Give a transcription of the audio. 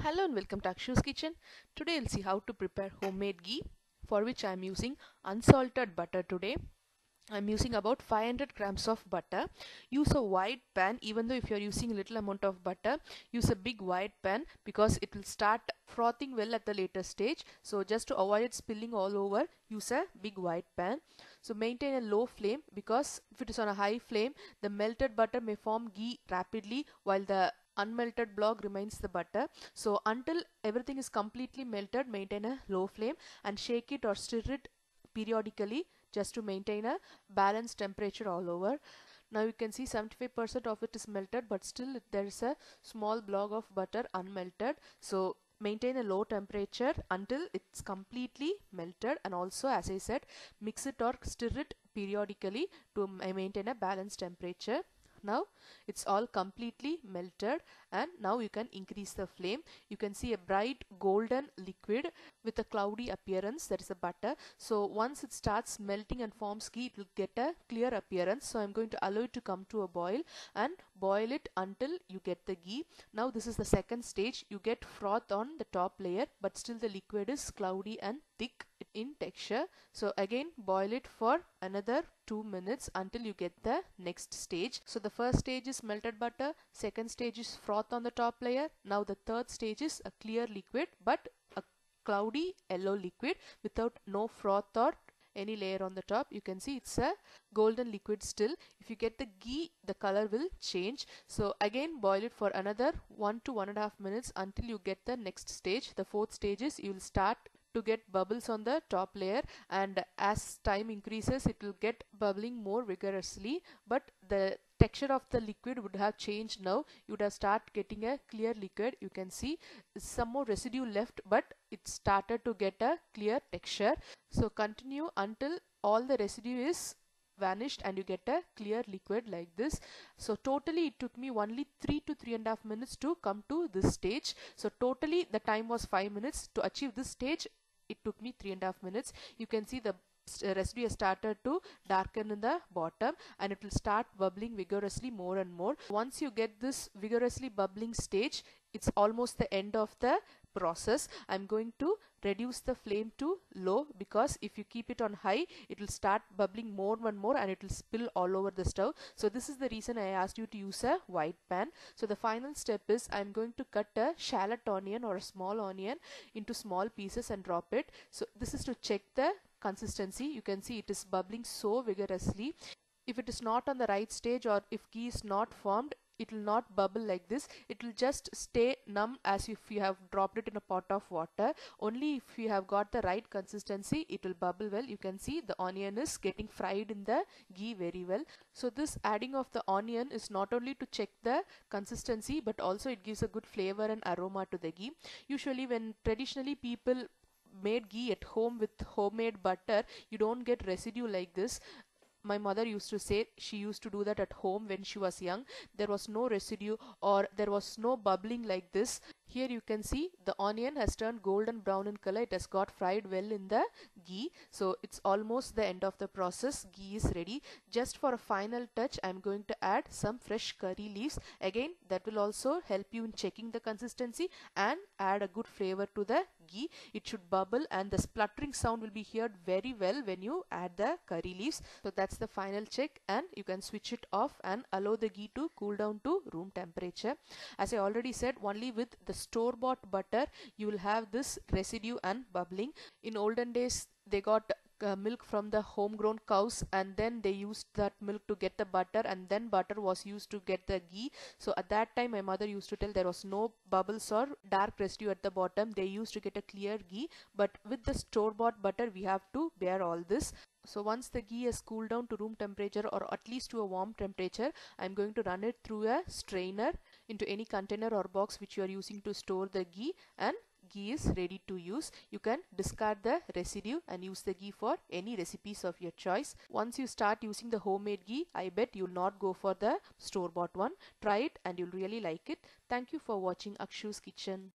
Hello and welcome to Akshu's Kitchen. Today we'll see how to prepare homemade ghee, for which I am using unsalted butter today. I'm using about 500 grams of butter. Use a wide pan. Even though if you're using a little amount of butter, use a big wide pan because it will start frothing well at the later stage. So just to avoid it spilling all over, use a big wide pan. So maintain a low flame because if it is on a high flame, the melted butter may form ghee rapidly while the unmelted block remains the butter. So until everything is completely melted, maintain a low flame and shake it or stir it periodically just to maintain a balanced temperature all over. Now you can see 75% of it is melted, but still there is a small block of butter unmelted. So maintain a low temperature until it's completely melted, and also, as I said, mix it or stir it periodically to maintain a balanced temperature. Now it's all completely melted, and now you can increase the flame. You can see a bright golden liquid with a cloudy appearance, that is the butter. So once it starts melting and forms ghee, it will get a clear appearance. So I'm going to allow it to come to a boil and boil it until you get the ghee. Now this is the second stage. You get froth on the top layer, but still the liquid is cloudy and thick in texture. So again boil it for another 2 minutes until you get the next stage. So the first stage is melted butter, second stage is froth on the top layer. Now the third stage is a clear liquid but a cloudy yellow liquid without no froth or any layer on the top. You can see it's a golden liquid still. If you get the ghee, the color will change. So again boil it for another 1 to 1.5 minutes until you get the next stage. The fourth stage is you will start to get bubbles on the top layer, and as time increases it will get bubbling more vigorously, but the texture of the liquid would have changed. Now you would have start getting a clear liquid. You can see some more residue left, but it started to get a clear texture. So continue until all the residue is vanished and you get a clear liquid like this. So totally it took me only 3 to 3.5 minutes to come to this stage. So totally the time was 5 minutes. To achieve this stage it took me 3.5 minutes. You can see the residue has started to darken in the bottom and it will start bubbling vigorously more and more. Once you get this vigorously bubbling stage, it's almost the end of the process. I'm going to reduce the flame to low because if you keep it on high it will start bubbling more and more and it will spill all over the stove. So this is the reason I asked you to use a wide pan. So the final step is I'm going to cut a shallot onion or a small onion into small pieces and drop it. So this is to check the consistency. You can see it is bubbling so vigorously. If it is not on the right stage or if ghee is not formed, it will not bubble like this. It will just stay numb as if you have dropped it in a pot of water. Only if you have got the right consistency it will bubble well. You can see the onion is getting fried in the ghee very well. So this adding of the onion is not only to check the consistency but also it gives a good flavor and aroma to the ghee. Usually when traditionally people made ghee at home with homemade butter, you don't get residue like this. My mother used to say she used to do that at home when she was young. There was no residue or there was no bubbling like this. Here you can see the onion has turned golden brown in color. It has got fried well in the ghee. So it's almost the end of the process. Ghee is ready. Just for a final touch, I'm going to add some fresh curry leaves. Again, that will also help you in checking the consistency and add a good flavor to the ghee. It should bubble and the spluttering sound will be heard very well when you add the curry leaves. So that's the final check and you can switch it off and allow the ghee to cool down to room temperature. As I already said, only with the store-bought butter you will have this residue and bubbling. In olden days they got milk from the homegrown cows and then they used that milk to get the butter, and then butter was used to get the ghee. So at that time my mother used to tell there was no bubbles or dark residue at the bottom. They used to get a clear ghee, but with the store-bought butter we have to bear all this. So once the ghee has cooled down to room temperature or at least to a warm temperature, I'm going to run it through a strainer into any container or box which you are using to store the ghee, and ghee is ready to use. You can discard the residue and use the ghee for any recipes of your choice. Once you start using the homemade ghee, I bet you'll not go for the store-bought one. Try it and you'll really like it. Thank you for watching Akshu's Kitchen.